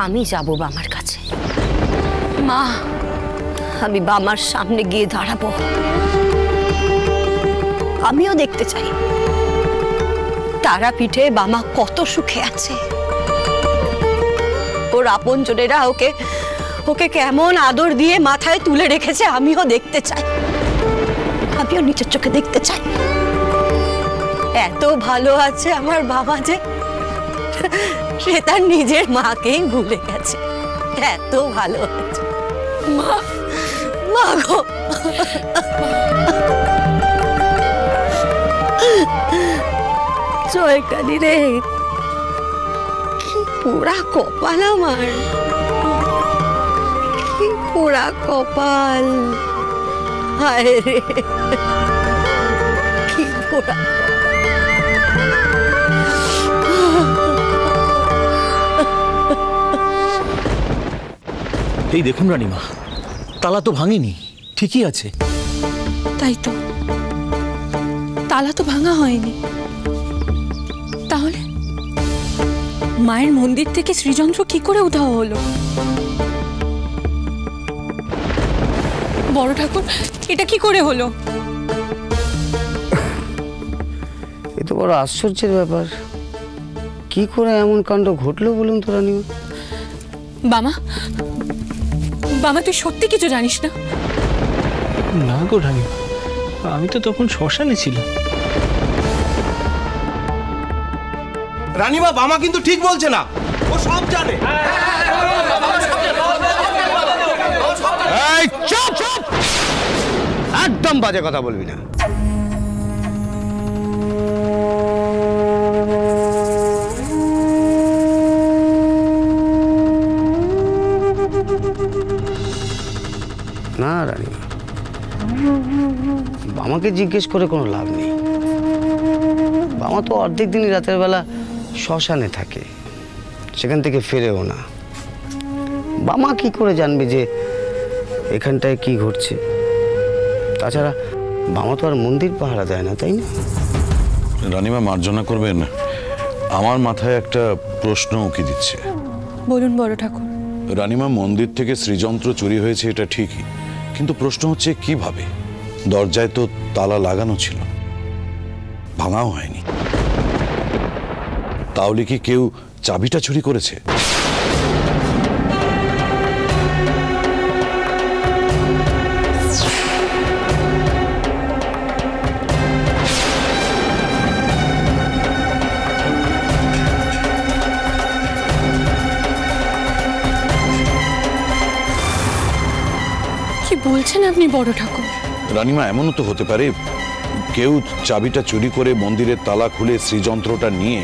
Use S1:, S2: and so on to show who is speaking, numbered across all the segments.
S1: আমি যাব বামার কাছে। মা, আমি বামার সামনে গিয়ে দাঁড়াবো। আমিও দেখতে চাই তারাপীঠে বামা কত সুখে আছে। ওর আপনজনেরা ওকে ওকে কেমন আদর দিয়ে মাথায় তুলে রেখেছে আমিও দেখতে চাই। আমিও নিজের চোখে দেখতে চাই। এত ভালো আছে আমার বাবা যে সে তার নিজের মাকেই ভুলে গেছে। এত ভালো আছে। মা, মা গো, জয়কালী রে, কি পোড়া কপাল আমার, কি পোড়া কপাল। হায় রে, কি পোড়া।
S2: এই দেখুন রানীমা, তালা তো ভাঙেনি, ঠিকই আছে।
S3: তাই তো, তালা তো ভাঙা হয়নি। তাহলে মায়ের মন্দির থেকে শ্রীযন্ত্র কি করে উধাও হলো? বড় ঠাকুর, এটা কি করে হলো?
S4: এ তো বড় আশ্চর্যের ব্যাপার। কি করে এমন কাণ্ড ঘটলো বলুন তো রানীমা?
S3: বামা, বামা তুই সত্যি কিছু জানিস না?
S2: না গো রানীমা, আমি তো তখন শ্মশানে ছিলাম।
S5: রানীমা, বামা কিন্তু ঠিক বলছে না, ও সব জানে।
S4: এই চুপ চুপ, একদম বাজে কথা বলবি না। না রানীমা, বামাকে জিজ্ঞেস করে কোনো লাভ নেই। বামা তো অর্ধেক দিনই রাতের বেলা শ্মশানে থাকে, সেখান থেকে ফেরেও না। বামা কি করে জানবে যে এখানটায় কি ঘটছে? তাছাড়া বামা তো আর মন্দির পাহারা দেয় না, তাই না?
S6: রানীমা, মার্জনা করবেন, আমার মাথায় একটা প্রশ্ন উকি দিচ্ছে।
S3: বলুন বড় ঠাকুর।
S6: রানীমা, মন্দির থেকে শ্রীযন্ত্র চুরি হয়েছে এটা ঠিকই, কিন্তু প্রশ্ন হচ্ছে কিভাবে? দরজায় তো তালা লাগানো ছিল, ভাঙাও হয়নি। তাহলে কি কেউ চাবিটা চুরি করেছে?
S3: কি বলছেন আপনি বড় ঠাকুর?
S6: রানীমা, এমনও তো হতে পারে কেউ চাবিটা চুরি করে মন্দিরের তালা খুলে শ্রীযন্ত্রটা নিয়ে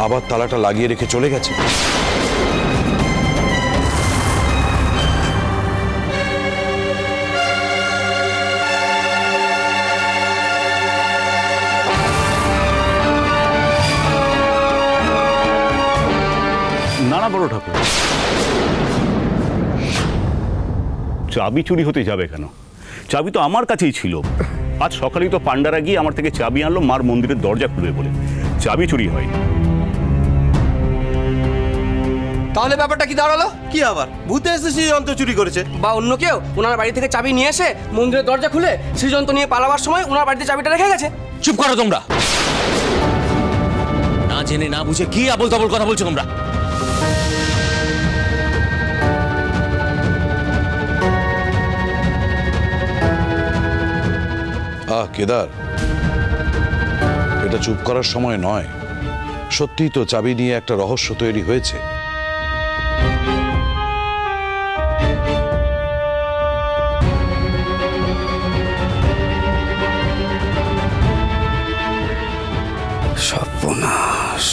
S6: আবার তালাটা লাগিয়ে রেখে চলে গেছে।
S7: না না বড় ঠাকুর, চাবি চুরি হতে যাবে কেন? চাবি তো আমার কাছেই ছিল। আজ সকালেই তো পান্ডারা গিয়ে আমার থেকে চাবি আনলো মার মন্দিরের দরজা খুলবে বলে। চাবি চুরি হয়নি।
S5: তাহলে ব্যাপারটা কি দাঁড়ালো? কি আবার ভূতে এসে শ্রীযন্ত্র চুরি করেছে?
S8: বা অন্য কেউ ওনার বাড়ি থেকে চাবি নিয়ে এসে মন্দিরের দরজা খুলে শ্রীযন্ত্র নিয়ে পালাবার সময় ওনার বাড়িতে চাবিটা রেখে গেছে?
S2: চুপ করো তোমরা, না জেনে না বুঝে কি আবল তাবল কথা বলছো তোমরা?
S6: কেদার, এটা চুপ করার সময় নয়। সত্যিই তো চাবি নিয়ে একটা রহস্য তৈরি হয়েছে।
S4: সর্বনাশ!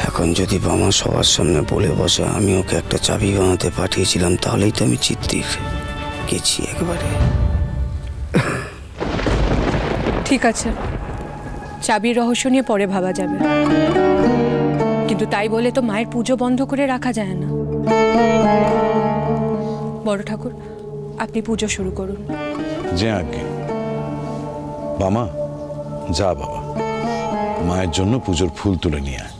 S4: এখন যদি বামা সবার সামনে বলে বসে আমি ওকে একটা চাবি বানাতে পাঠিয়েছিলাম, তাহলেই তো আমি চিত্তির গেছি একবারে।
S3: ঠিক আছে, চাবির রহস্য নিয়ে পরে ভাবা যাবে, কিন্তু তাই বলে তো মায়ের পুজো বন্ধ করে রাখা যায় না। বড় ঠাকুর, আপনি পুজো শুরু করুন।
S6: যে আগে বামা, যা বাবা, মায়ের জন্য পুজোর ফুল তুলে নিয়ে আয়।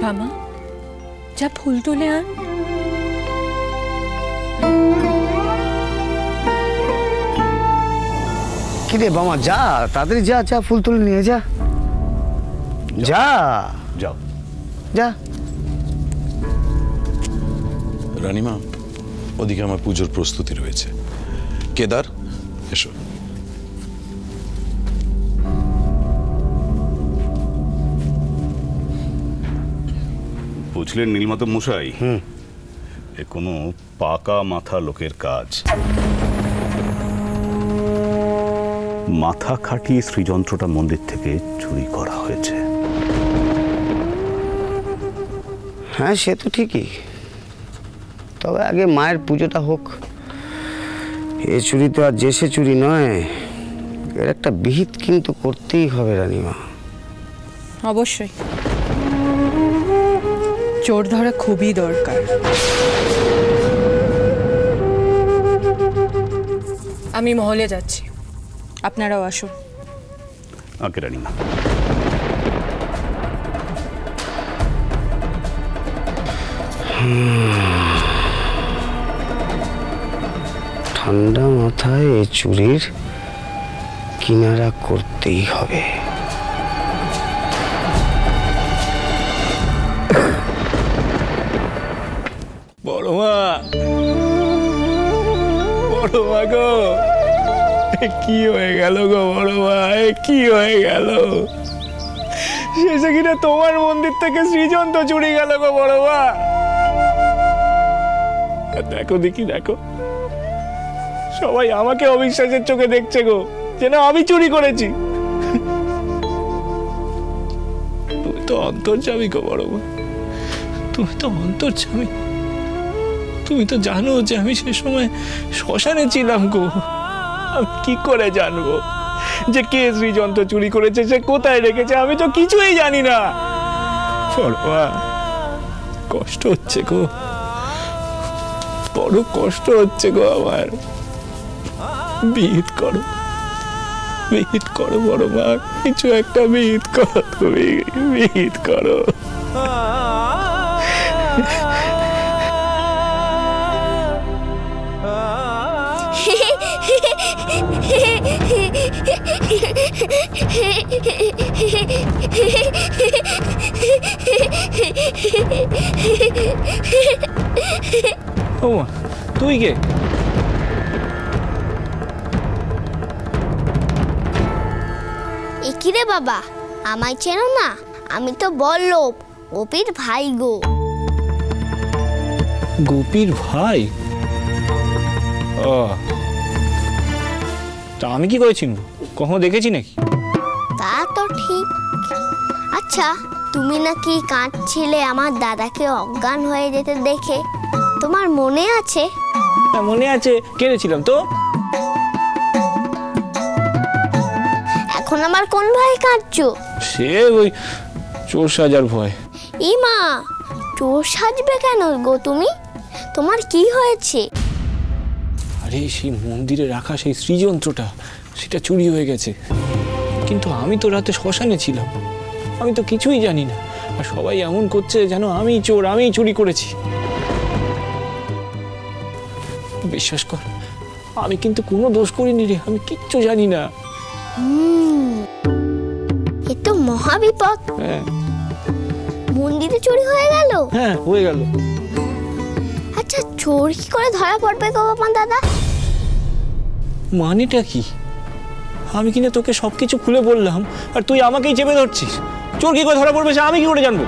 S3: বামা, যা ফুল তুলে আন।
S4: কিরে বামা, যা তাড়াতাড়ি যা, যা ফুল তুলে নিয়ে যা, যা
S7: যাও।
S4: যা।
S6: রানীমা, ওদিকে আমার পুজোর প্রস্তুতি রয়েছে। কেদার, এসো।
S7: বুঝলেন নীলমাধব মশাই, এ কোনো পাকা মাথা লোকের কাজ। মাথা খাটিয়ে শ্রীযন্ত্রটা মন্দির থেকে চুরি করা হয়েছে।
S4: হ্যাঁ, সে তো ঠিকই, তবে আগে মায়ের পুজোটা হোক। এ চুরি তো আর যে সে চুরি নয়, এর একটা বিহিত কিন্তু করতেই হবে রানীমা।
S3: অবশ্যই, চোর ধরা খুবই দরকার। আমি মহলে যাচ্ছি, আপনারাও আসুন।
S7: আগে রানীমা।
S4: ঠান্ডা মাথায় এই চুরির কিনারা করতেই হবে।
S2: বড় মা, বড় মা গো, কি হয়ে গেল গো বড় মা, কি হয়ে গেল? শেষে কিনা তোমার মন্দির থেকে শ্রীযন্ত্র চুরি গেল গো বড় মা। দেখো দেখি, দেখো সবাই আমাকে অবিশ্বাসের চোখে দেখছে গো, যেন আমি চুরি করেছি। তুমি তো অন্তর্যামী গো বড় মা, তুমি তো অন্তর্যামী। তুমি তো জানো যে আমি সে সময় শ্মশানে ছিলাম গো। আমি কি করে জানবো যে কে শ্রীযন্ত্র চুরি করেছে, সে কোথায় রেখেছে? আমি তো কিছুই জানি না। কষ্ট হচ্ছে গো, বড় কষ্ট হচ্ছে গো আমার। বিহিত করো, বিহিত করো বড় মা, কিছু একটা বিহিত করো, তুমি বিহিত করো। ও মা, তুই কে?
S9: কিরে বাবা, আমায় চেনো না? আমি তো বল্লভ, গোপীর ভাই গো।
S2: গোপীর ভাই? ও, তা আমি কি করে চিনবো? কখনো দেখেছি নাকি?
S9: তা তো ঠিক। আচ্ছা, তুমি নাকি কাঁদছিলে আমার দাদাকে অজ্ঞান হয়ে যেতে দেখে, তোমার মনে আছে?
S2: মনে আছে, কেঁদেছিলাম তো।
S9: এখন আমার কোন ভয় কাঁদছো?
S2: সে ওই চোর সাজার ভয়।
S9: ইমা, চোর সাজবে কেন গো তুমি? তোমার কি হয়েছে?
S2: আরে সেই মন্দিরে রাখা সেই শ্রীযন্ত্রটা, সেটা চুরি হয়ে গেছে। কিন্তু আমি তো রাতে শ্মশানে ছিলাম, আমি তো কিছুই জানি না। আর সবাই এমন করছে যেন আমি চোর, আমি চুরি করেছি। বিশ্বাস কর, আমি কিন্তু কোনো দোষ করিনি রে, আমি কিচ্ছু জানি না।
S9: এ তো মহাবিপদ।
S2: হ্যাঁ,
S9: মন্দিরে চুরি হয়ে গেল?
S2: হ্যাঁ হয়ে গেল।
S9: আচ্ছা, চোর কি করে ধরা পড়বে গো বাবা দাদা?
S2: মানেটা কি? আমি কিনা তোকে সবকিছু খুলে বললাম, আর তুই আমাকেই চেপে ধরছিস। চোর কি করে ধরা পড়বে সে আমি কি করে জানবো?